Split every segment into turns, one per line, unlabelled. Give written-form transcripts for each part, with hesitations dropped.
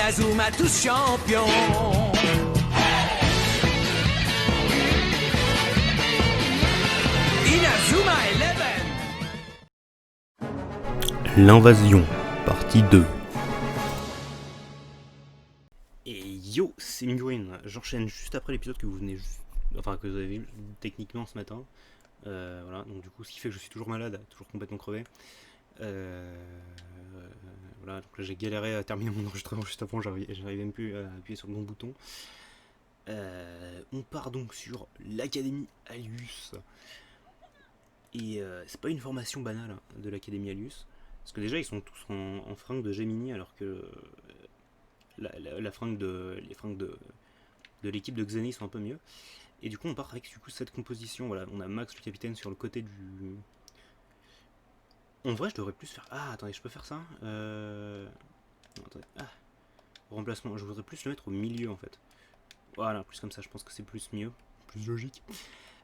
Inazuma tous champions. Inazuma Eleven.
L'invasion, partie 2. Et yo, c'est Mingwin. J'enchaîne juste après l'épisode que vous venez que vous avez vu techniquement ce matin. Voilà, donc du coup, ce qui fait que je suis toujours malade, toujours complètement crevé. Voilà, donc là j'ai galéré à terminer mon enregistrement juste avant, j'arrivais même plus à appuyer sur le bon bouton. On part donc sur l'Académie Alius. Et c'est pas une formation banale hein, de l'Académie Alius. Parce que déjà ils sont tous en fringue de Gemini alors que les fringues de l'équipe de Xeni sont un peu mieux. Et du coup on part avec du coup cette composition. Voilà, on a Max le capitaine sur le côté du... En vrai je devrais plus faire... Ah attendez, je peux faire ça Non, attendez. Ah, remplacement, je voudrais plus le mettre au milieu en fait. Voilà, plus comme ça, je pense que c'est plus mieux. Plus logique.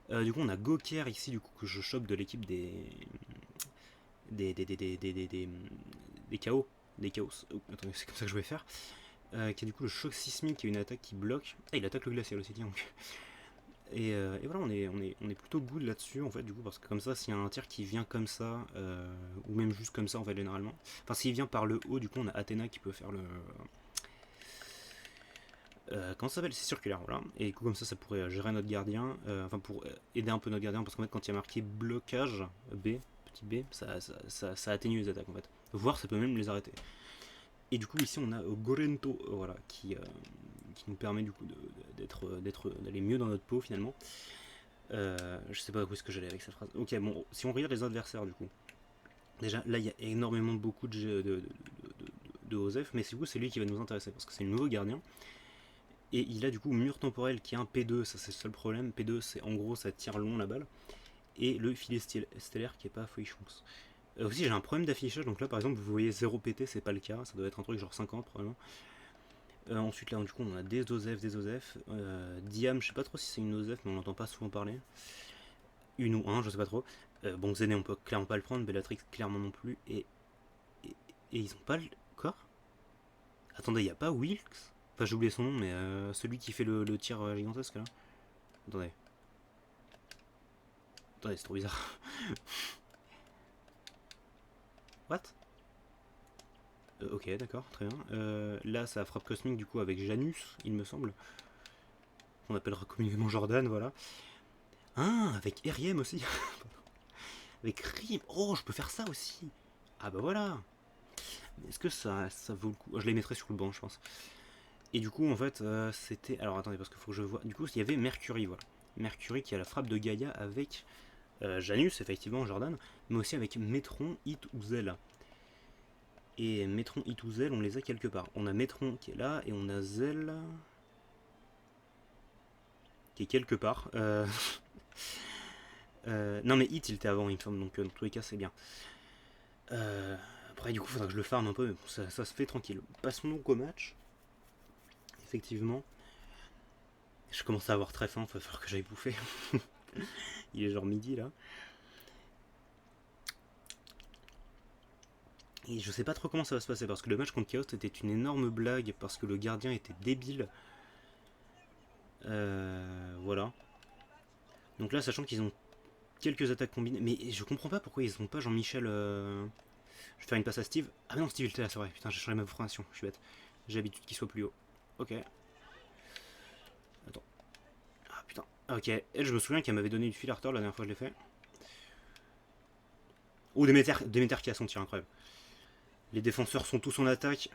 Du coup on a Gokер ici du coup que je chope de l'équipe des chaos. Des chaos. Oh, attendez, c'est comme ça que je vais faire. Qui a du coup le choc sismique, qui est une attaque qui bloque. Ah, il attaque le glacial aussi, tiens. Et voilà, on est plutôt good là-dessus en fait, du coup, parce que comme ça, s'il y a un tir qui vient comme ça, ou même juste comme ça en fait, généralement. Enfin, s'il vient par le haut, du coup, on a Athéna qui peut faire le. Comment ça s'appelle? C'est circulaire, voilà. Et du coup, comme ça pourrait gérer notre gardien, enfin, pour aider un peu notre gardien, parce qu'en fait, quand il y a marqué blocage, B, petit b, ça atténue les attaques en fait. Voire, ça peut même les arrêter. Et du coup, ici, on a Gorento, voilà, qui nous permet du coup d'aller mieux dans notre peau finalement. Je sais pas où est-ce que j'allais avec cette phrase. Ok, bon, si on regarde les adversaires du coup, déjà là il y a énormément beaucoup de Osef, mais du coup c'est lui qui va nous intéresser parce que c'est le nouveau gardien. Et il a du coup mur temporel qui est un P2, ça c'est le seul problème. P2 c'est en gros ça tire long la balle. Et le filet stellaire qui est pas fouichons. Aussi j'ai un problème d'affichage, donc là par exemple vous voyez 0 PT, c'est pas le cas, ça doit être un truc genre 50 probablement. Ensuite là du coup on a des Osef. Diam, je sais pas trop si c'est une Osef mais on n'entend pas souvent parler. Une ou un, je sais pas trop. Bon Xené on peut clairement pas le prendre, Bellatrix clairement non plus. Et ils ont pas le corps. Attendez, il y a pas Wilkes. Enfin j'ai oublié son nom mais celui qui fait le tir gigantesque là. Attendez, c'est trop bizarre. What? Ok, d'accord, très bien. Là, ça frappe cosmique du coup avec Janus, il me semble. On appellera communément Jordan, voilà. Ah, avec Eriem aussi. Avec Rim. Oh, je peux faire ça aussi. Ah bah voilà. Est-ce que ça vaut le coup? Je les mettrai sur le banc, je pense. Et du coup, en fait, c'était... Alors attendez, parce qu'il faut que je vois... Du coup, il y avait Mercury, voilà. Mercury qui a la frappe de Gaïa avec Janus, effectivement, Jordan, mais aussi avec Metron, Hit ou Zell. Et Metron, Hit ou Zell, on les a quelque part. On a Metron qui est là, et on a Zell... qui est quelque part. Non mais Hit il était avant il me semble, donc dans tous les cas c'est bien. Après du coup faudra que je le farme un peu, mais bon, ça se fait tranquille. Passons donc au match. Effectivement. Je commence à avoir très faim, il va falloir que j'aille bouffer. Il est genre midi là. Et je sais pas trop comment ça va se passer, parce que le match contre Chaos était une énorme blague, parce que le gardien était débile. Voilà. Donc là, sachant qu'ils ont quelques attaques combinées, mais je comprends pas pourquoi ils ont pas Jean-Michel... Je vais faire une passe à Steve. Ah mais non, Steve il était là, c'est vrai. Putain, j'ai changé ma formation, je suis bête. J'ai l'habitude qu'il soit plus haut. Ok. Attends. Ah putain. Ok. Elle, je me souviens qu'elle m'avait donné du fil à retard la dernière fois que je l'ai fait. Oh, Déméter qui a son tir, incroyable. Les défenseurs sont tous en attaque.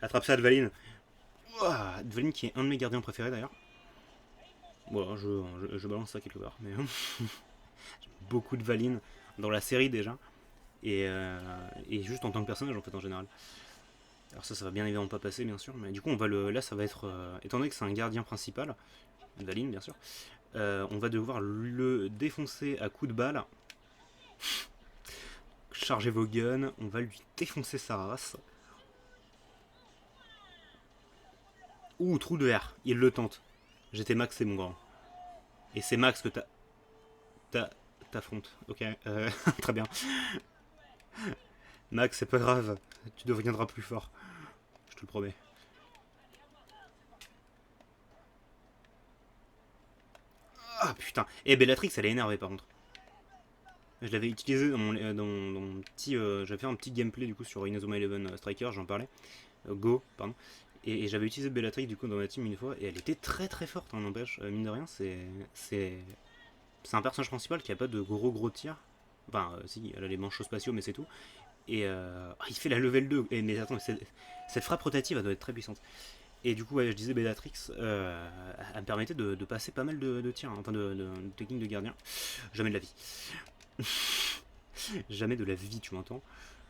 Attrape ça, Dvaline. Ouah, Dvaline qui est un de mes gardiens préférés d'ailleurs. Voilà, je balance ça quelque part. Mais j'aime beaucoup de Valine dans la série déjà. Et juste en tant que personnage en fait en général. Alors ça va bien évidemment pas passer bien sûr, mais du coup on va là ça va être, étant donné que c'est un gardien principal, Valine bien sûr, on va devoir le défoncer à coups de balle. Chargez vos guns, on va lui défoncer sa race. Ouh, trou de verre, il le tente. J'étais Max, c'est mon grand. Et c'est Max que t'affrontes, ok, très bien. Max, c'est pas grave. Tu deviendras plus fort. Je te le promets. Ah putain. Et Bellatrix, elle est énervée par contre. Je l'avais utilisé dans mon petit. J'avais fait un petit gameplay du coup sur Inazuma Eleven Striker, j'en parlais. Go, pardon. Et j'avais utilisé Bellatrix du coup dans ma team une fois, et elle était très très forte, hein, n'empêche. Mine de rien, c'est un personnage principal qui a pas de gros tirs. Enfin, si, elle a les manchots spatiaux, mais c'est tout. Et il fait la level 2. Et, mais attends, cette frappe rotative, elle doit être très puissante. Et du coup, ouais, je disais Bellatrix, elle me permettait de passer pas mal de tirs, hein, enfin de techniques de gardien. Jamais de la vie. Jamais de la vie, tu m'entends?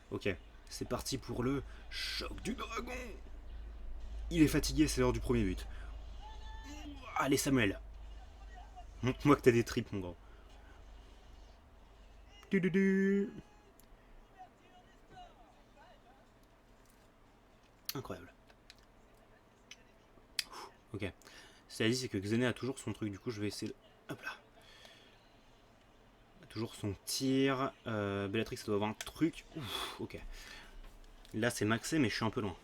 Ok, c'est parti pour le choc du dragon. Il est fatigué, c'est l'heure du premier but. Allez Samuel, montre-moi que t'as des tripes, mon grand. Du, du, du. Incroyable. Ok. C'est dit, c'est que Xené a toujours son truc, du coup je vais essayer de... Hop là. Toujours son tir. Bellatrix, ça doit avoir un truc. Ouf, ok. Là c'est maxé, mais je suis un peu loin.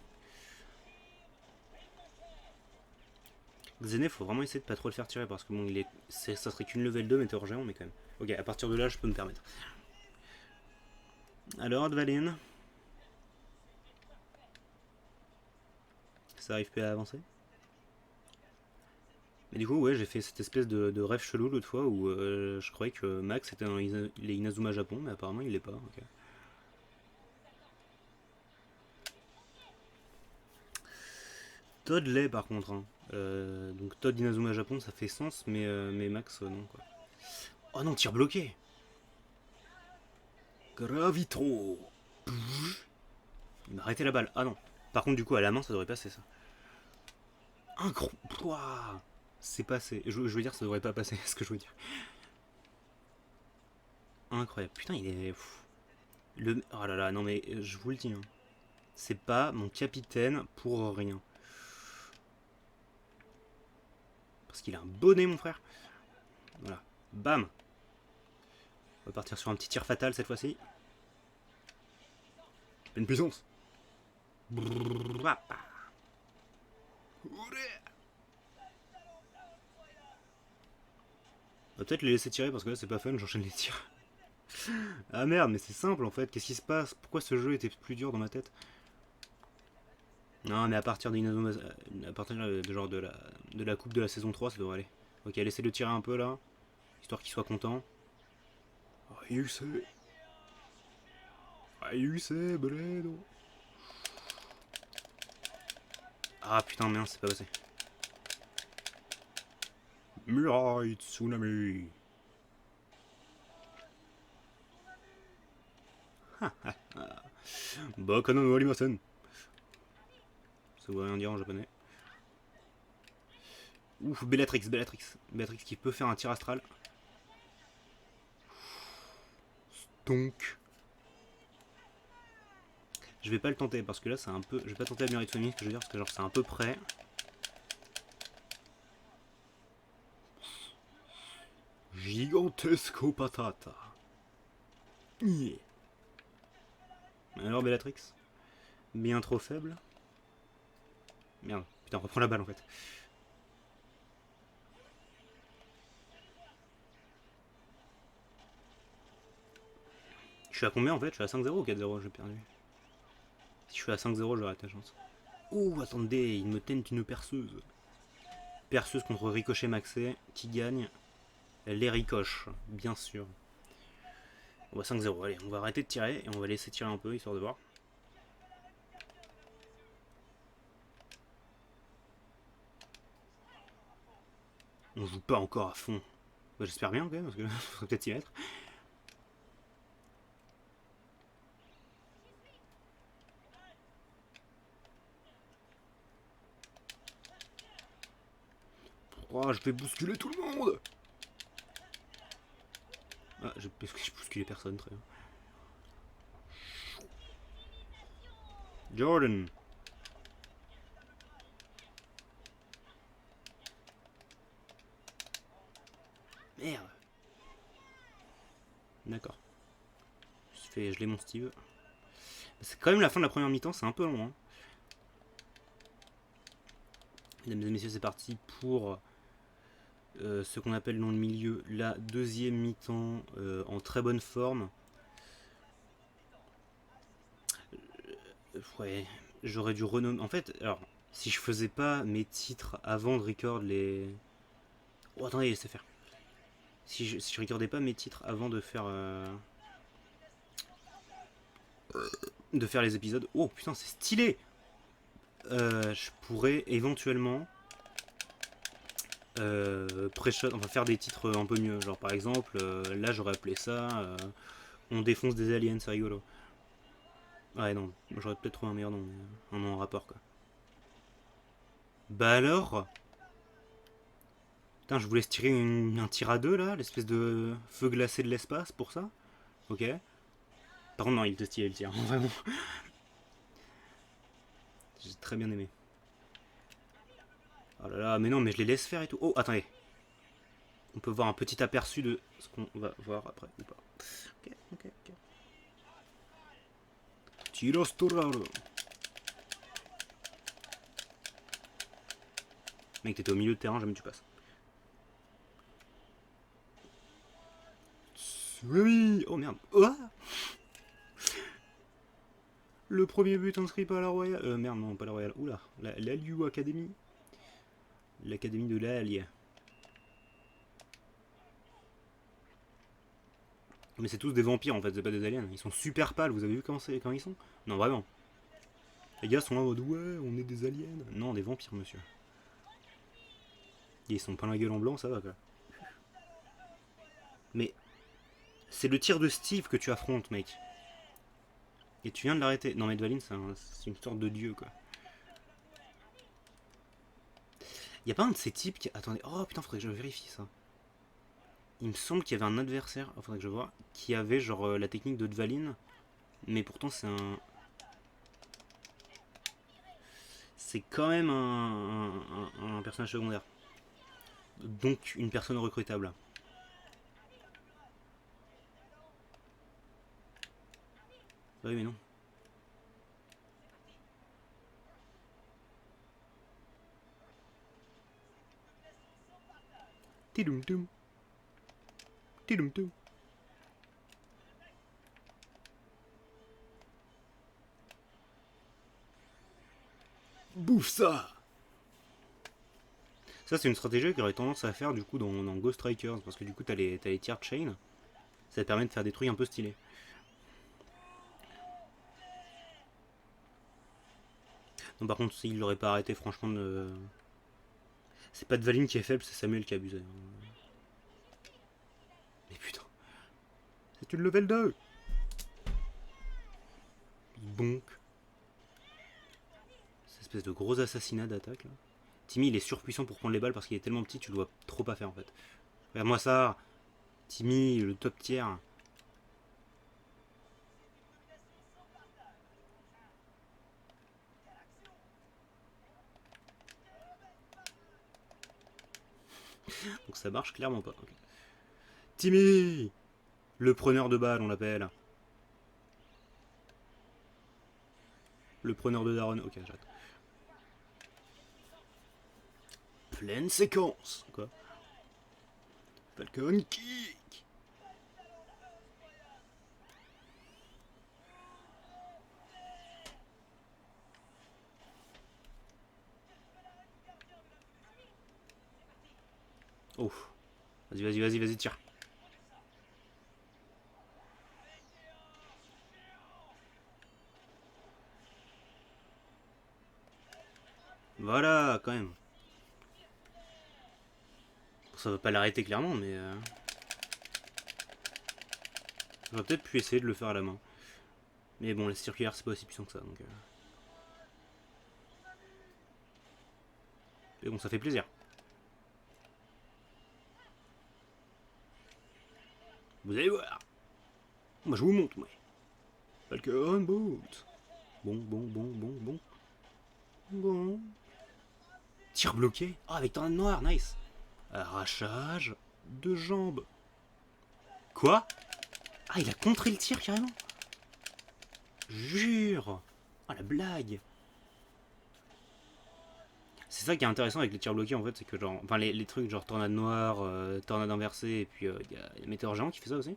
Xené, faut vraiment essayer de pas trop le faire tirer parce que bon, ça serait qu'une level 2 météore géant, mais quand même. Ok, à partir de là, je peux me permettre. Alors, Dvalin, ça arrive pas à avancer? Mais du coup, ouais, j'ai fait cette espèce de rêve chelou l'autre fois où je croyais que Max était dans les Inazuma Japon, mais apparemment il l'est pas. Okay. Todd l'est par contre. Hein. Donc Todd d'Inazuma Japon, ça fait sens, mais Max, non quoi. Oh non, tir bloqué. Gravitro. Il m'a arrêté la balle. Ah non. Par contre, du coup, à la main, ça devrait passer ça. Incroyable. C'est passé. Je veux dire, ça devrait pas passer, c'est ce que je veux dire. Incroyable. Putain, il est. Oh là là, non mais je vous le dis. Hein. C'est pas mon capitaine pour rien. Parce qu'il a un bonnet, mon frère. Voilà. Bam. On va partir sur un petit tir fatal cette fois-ci. Une puissance. On va peut-être les laisser tirer parce que là c'est pas fun, j'enchaîne les tirs. Ah merde, mais c'est simple en fait, qu'est-ce qui se passe? Pourquoi ce jeu était plus dur dans ma tête? Non mais à partir à partir de la coupe de la saison 3 ça devrait aller. Ok, laissez le tirer un peu là, histoire qu'il soit content. Ayusé, Bledo. Ah putain merde, c'est pas passé. Mirai Tsunami. Bakano no arimasen. Ça veut rien dire en japonais. Ouf, Bellatrix. Bellatrix qui peut faire un tir astral. Donc. Je vais pas le tenter parce que là c'est un peu. Je vais pas tenter la Mirai Tsunami, ce que je veux dire, parce que genre c'est un peu près. Gigantesco patata. Yeah. Alors Bellatrix? Bien trop faible? Merde, putain, reprends la balle en fait. Je suis à combien en fait? Je suis à 5-0 ou 4-0? J'ai perdu. Si je suis à 5-0, j'aurai ta chance. Ouh, attendez, il me tente une perceuse. Perceuse contre Ricochet Maxé, qui gagne les ricoches, bien sûr. On va 5-0, allez, on va arrêter de tirer et on va laisser tirer un peu, histoire de voir. On joue pas encore à fond. Bah, j'espère bien, quand même, parce que faudrait peut-être y être. Oh, je vais bousculer tout le monde. Ah, j'ai bousculé personne, très bien. Jordan. Merde. D'accord. Je l'ai mon Steve. C'est quand même la fin de la première mi-temps, c'est un peu long. Hein. Mesdames et messieurs, c'est parti pour ce qu'on appelle dans le milieu la deuxième mi-temps en très bonne forme. Ouais, j'aurais dû renommer. En fait, alors, si je faisais pas mes titres avant de record les. Oh, attendez, laissez faire. Si je recordais pas mes titres avant de faire. De faire les épisodes. Oh putain, c'est stylé! Je pourrais éventuellement. Enfin, faire des titres un peu mieux. Genre, par exemple, là j'aurais appelé ça. On défonce des aliens, c'est rigolo. Ouais, non, j'aurais peut-être trouvé un meilleur nom, un nom en rapport quoi. Bah alors? Putain, je vous laisse tirer un tir à deux là, l'espèce de feu glacé de l'espace pour ça. Ok. Par contre, non, il était stylé le tir, vraiment. J'ai très bien aimé. Oh là là, mais non, mais je les laisse faire et tout. Oh, attendez. On peut voir un petit aperçu de ce qu'on va voir après ou pas. Ok, ok, ok. Tiro storaro. Mec, t'étais au milieu de terrain, jamais tu passes. Oui. Oh merde. Oh, le premier but inscrit par la Royale. Merde, non, pas la Royale. Oula, l'Aliu Academy. L'académie de l'Allier. Mais c'est tous des vampires en fait, c'est pas des aliens. Ils sont super pâles, vous avez vu comment ils sont? Non, vraiment. Les gars sont là en mode ouais, on est des aliens. Non, des vampires, monsieur. Et ils sont pas la gueule en blanc, ça va quoi. Mais c'est le tir de Steve que tu affrontes, mec. Et tu viens de l'arrêter. Non, mais Dvalin, c'est une sorte de dieu quoi. Y'a pas un de ces types qui. Attendez, oh putain, faudrait que je vérifie ça. Il me semble qu'il y avait un adversaire, faudrait que je vois, qui avait genre la technique de Dvalin. Mais pourtant, c'est un. C'est quand même un personnage secondaire. Donc une personne recrutable. Oui mais non. Tidoum toum. Tidoum toum. Bouffe ça! Ça c'est une stratégie qui aurait tendance à faire du coup dans Ghost Strikers, parce que du coup t'as les tier chain, ça te permet de faire des trucs un peu stylés. Non par contre s'il l'aurait pas arrêté franchement de... C'est pas Dvalin qui est faible, c'est Samuel qui a abusé. Mais putain. C'est une level 2! Bonk. Cette espèce de gros assassinat d'attaque là. Timmy il est surpuissant pour prendre les balles parce qu'il est tellement petit, tu dois trop pas faire en fait. Regarde-moi ça. Timmy, le top tier. Donc ça marche clairement pas. Okay. Timmy, le preneur de balles on l'appelle. Le preneur de Daron. Ok, j'arrête. Pleine séquence. Quoi? Falcon kick. Oh. Vas-y, tire. Voilà, quand même. Ça va pas l'arrêter clairement, mais... J'aurais peut-être pu essayer de le faire à la main. Mais bon, les circulaires, c'est pas aussi puissant que ça, donc... Mais bon, ça fait plaisir. Vous allez voir. Moi, je vous montre, moi. Falcon boot. Bon. Bon. Tir bloqué. Ah, avec tornade noire, nice. Arrachage de jambes. Quoi? Ah, il a contré le tir carrément. Jure. Ah la blague. C'est ça qui est intéressant avec les tirs bloqués en fait, c'est que genre, enfin les trucs genre tornade noire, tornade inversée, et puis il y a météore géant qui fait ça aussi.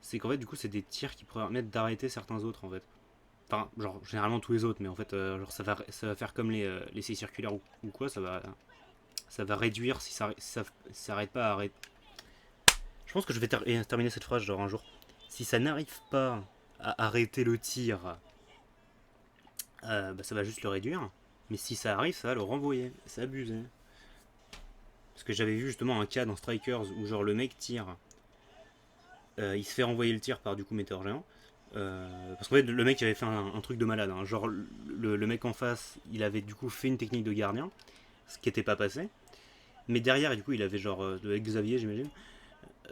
C'est qu'en fait du coup c'est des tirs qui permettent d'arrêter certains autres en fait. Enfin genre généralement tous les autres, mais en fait genre ça va faire comme les scies circulaires ou quoi, ça va réduire si ça s'arrête pas à arrêter. Je pense que je vais terminer cette phrase genre un jour. Si ça n'arrive pas à arrêter le tir, bah, ça va juste le réduire. Mais si ça arrive, ça va le renvoyer. C'est abusé. Parce que j'avais vu justement un cas dans Strikers où genre le mec tire, il se fait renvoyer le tir par du coup météore géant. Parce qu'en fait le mec avait fait un truc de malade. Hein. Genre le mec en face, il avait du coup fait une technique de gardien, ce qui n'était pas passé. Mais derrière, du coup, il avait genre avec Xavier, j'imagine.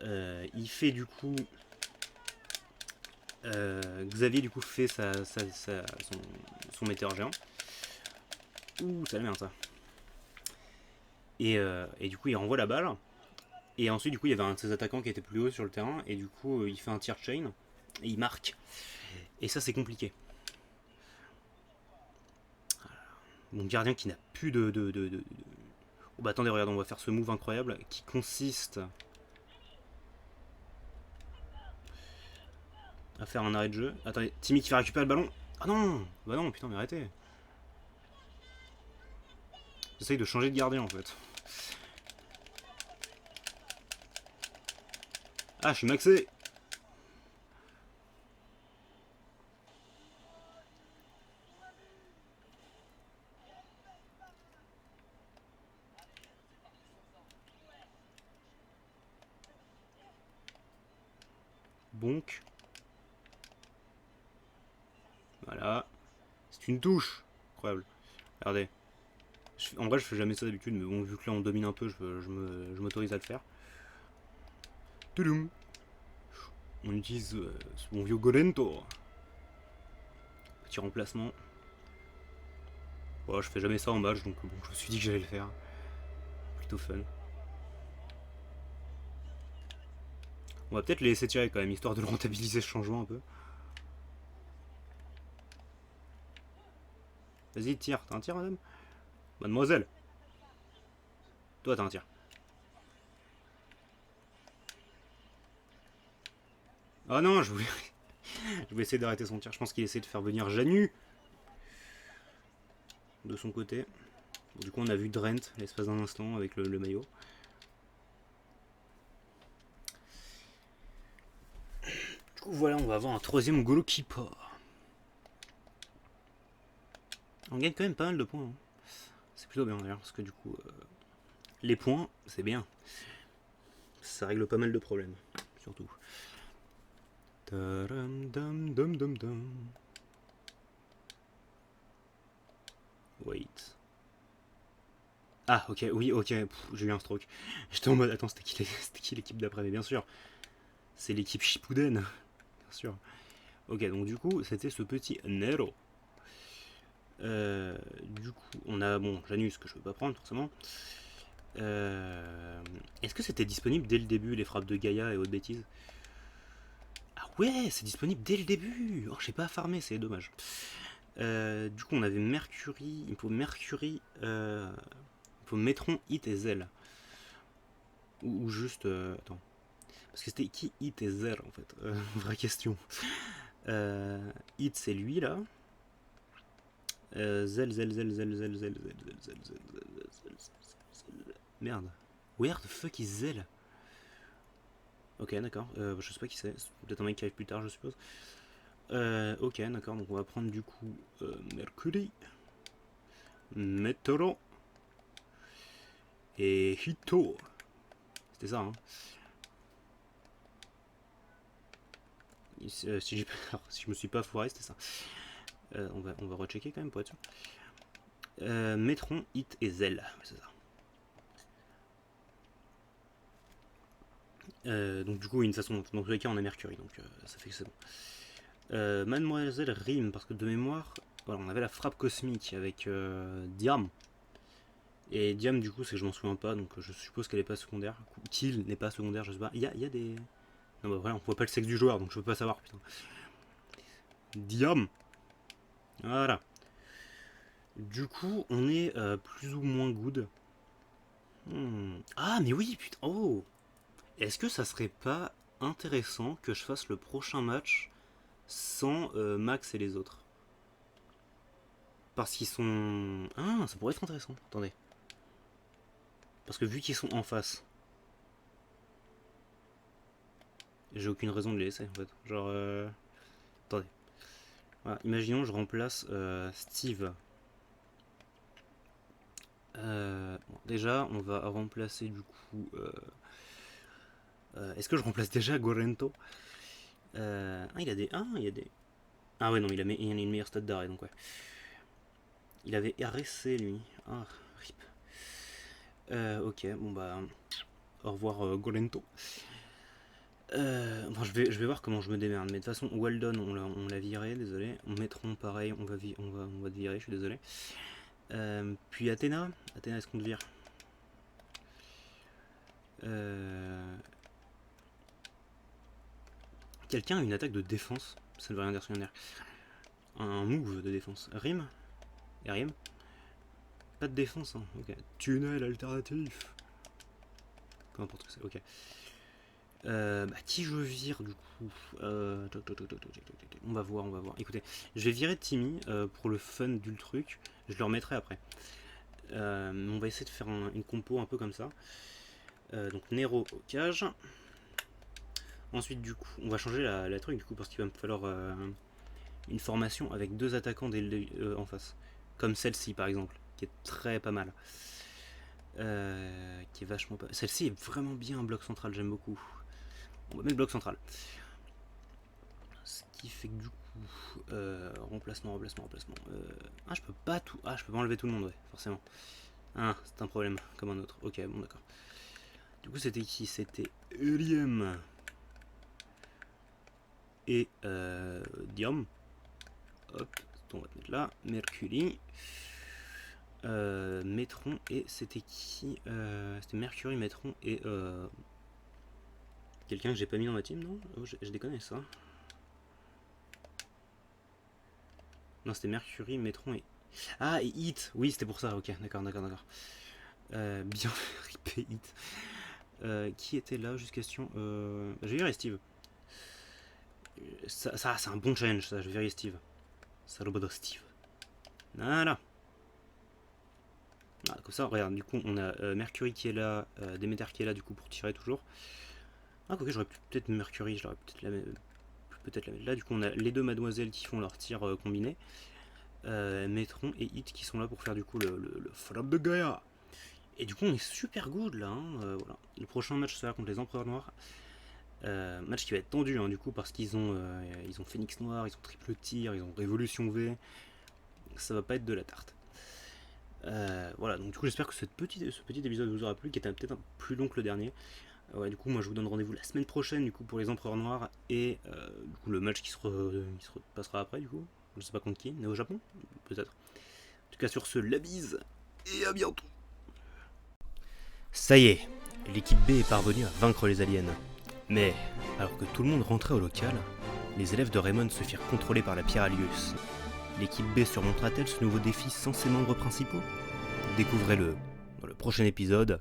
Il fait du coup. Xavier du coup fait son météore géant. Ouh, ça la merde ça. Et du coup, il renvoie la balle. Et ensuite, du coup, il y avait un de ses attaquants qui était plus haut sur le terrain. Et du coup, il fait un tir chain. Et il marque. Et ça, c'est compliqué. Mon gardien qui n'a plus de. Oh bah attendez, regarde, on va faire ce move incroyable qui consiste à faire un arrêt de jeu. Attendez, Timmy qui va récupérer le ballon. Ah non. Bah non, putain, mais arrêtez. J'essaye de changer de gardien en fait. Ah, je suis maxé. Bonk. Voilà. C'est une touche. Incroyable. Regardez. En vrai, je fais jamais ça d'habitude, mais bon, vu que là on domine un peu, je m'autorise à le faire. Toudoum. On utilise ce bon vieux Golento. Petit remplacement. Voilà, je fais jamais ça en match, donc bon, je me suis dit que j'allais le faire. Plutôt fun. On va peut-être les laisser tirer quand même, histoire de le rentabiliser ce changement un peu. Vas-y, tire. T'as un tir, madame? Mademoiselle. Toi, t'as un tir. Oh non, je voulais essayer d'arrêter son tir. Je pense qu'il essaie de faire venir Janu de son côté. Du coup, on a vu Drent l'espace d'un instant avec le maillot. Du coup, voilà, on va avoir un troisième goalkeeper. On gagne quand même pas mal de points. Hein. C'est plutôt bien d'ailleurs, parce que du coup, les points, c'est bien. Ça règle pas mal de problèmes, surtout. Wait. Ah, ok, oui, ok, j'ai eu un stroke. J'étais en mode, attends, c'était qui l'équipe d'après? Mais bien sûr, c'est l'équipe Shippuden, bien sûr. Ok, donc du coup, c'était ce petit Nero. Du coup, on a, bon, Janus, que je peux pas prendre, forcément. Est-ce que c'était disponible dès le début, les frappes de Gaïa et autres bêtises? Ah ouais, c'est disponible dès le début. Oh, j'ai pas farmé, c'est dommage. Du coup, on avait Mercury. Il faut Mercury. Il faut Metron, Hit et Zell. Ou juste. Attends. Parce que c'était qui Hit et Zell en fait? Vraie question. Hit, c'est lui là. Zell. Merde. Where the fuck is Zell? Ok, d'accord. Je sais pas qui c'est. Peut-être un mec qui arrive plus tard, je suppose. Ok, d'accord. Donc on va prendre du coup Mercury, Metoro et Hito. C'était ça, hein. Si je me suis pas foiré, c'était ça. On va rechecker quand même pour être sûr. Metron, Hit et Zell. C'est ça. Donc du coup, une façon. Dans tous les cas, on a Mercury, donc ça fait que c'est bon. Mademoiselle Rim, parce que de mémoire, voilà, on avait la frappe cosmique avec Diam. Et Diam, du coup, c'est que je m'en souviens pas, donc je suppose qu'elle est pas secondaire. Kill n'est pas secondaire, je sais pas. Il y a des. Non, bah voilà, on voit pas le sexe du joueur, donc je peux pas savoir, putain. Diam. Voilà. Du coup, on est plus ou moins good. Ah, mais oui, putain. Oh, est-ce que ça serait pas intéressant que je fasse le prochain match sans Max et les autres? Parce qu'ils sont... Ah, ça pourrait être intéressant. Attendez. Parce que vu qu'ils sont en face, j'ai aucune raison de les laisser en fait. Genre... Attendez. Voilà, imaginons je remplace Steve. Bon, déjà, on va remplacer du coup... est-ce que je remplace déjà Gorento? Il a des... Ah, il y a des... Ah ouais, non, il a une meilleure stat d'arrêt, donc ouais. Il avait RSC, lui. Ah, rip. Ok, bon bah... Au revoir, Gorento. Bon, je vais voir comment je me démerde. Mais de toute façon, Weldon, on l'a viré, désolé. Metron, pareil, on va te virer, je suis désolé. Puis Athéna. Athéna, est-ce qu'on te vire? Quelqu'un a une attaque de défense? Ça ne veut rien dire, rien dire. Un move de défense. Rime? Et rime? Pas de défense, hein. Ok. Tunnel alternatif. Peu importe ce que c'est, ok. Qui je vire du coup? On va voir. Écoutez, je vais virer Timmy pour le fun du truc. Je le remettrai après. On va essayer de faire une compo un peu comme ça. Donc Nero au cage. Ensuite du coup, on va changer la truc du coup parce qu'il va me falloir une formation avec 2 attaquants en face. Comme celle-ci par exemple, qui est très pas mal. Qui est vachement pas... Celle-ci est vraiment bien un bloc central, j'aime beaucoup. On va mettre bloc central. Ce qui fait que du coup... remplacement. Ah, je peux pas tout... Ah, je peux pas enlever tout le monde, ouais, forcément. Ah, c'est un problème, comme un autre. Ok, bon, d'accord. Du coup, c'était qui? C'était Helium. Et Diom. Hop, on va te mettre là. Mercury. Metron. Et c'était qui? C'était Mercury, Metron et... Quelqu'un que j'ai pas mis dans ma team, non? Oh, je déconne ça. Non, c'était Mercury, Metron et... Ah, et Hit. Oui, c'était pour ça, ok, d'accord. Bien ripé Hit. Qui était là, juste question. Je vais virer Steve. Ça c'est un bon challenge, ça, je vais virer Steve. Salobodo Steve. Voilà. Ah, comme ça, regarde, du coup, on a Mercury qui est là, Demeter qui est là, du coup, pour tirer toujours. Ah, quoique, j'aurais peut-être Mercury, j'aurais peut-être la mettre là. Du coup, on a les 2 mademoiselles qui font leur tir combiné. Metron et Hit qui sont là pour faire du coup le frappe de Gaïa. Et du coup, on est super good là. Hein, voilà. Le prochain match sera contre les Empereurs Noirs. Match qui va être tendu du coup parce qu'ils ont Phoenix Noir, ils ont triple tir, ils ont Révolution V. Ça va pas être de la tarte. Voilà, donc du coup j'espère que ce petit épisode vous aura plu, qui était peut-être un plus long que le dernier. Ouais, du coup moi je vous donne rendez-vous la semaine prochaine du coup pour les Empereurs Noirs et du coup le match qui se passera après du coup. Je sais pas contre qui, mais au Japon peut-être. En tout cas sur ce, la bise et à bientôt. Ça y est, l'équipe B est parvenue à vaincre les aliens. Mais, alors que tout le monde rentrait au local, les élèves de Raymond se firent contrôler par la pierre Alius. L'équipe B surmontera-t-elle ce nouveau défi sans ses membres principaux? Découvrez-le dans le prochain épisode.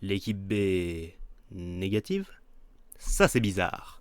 L'équipe B négative? Ça c'est bizarre.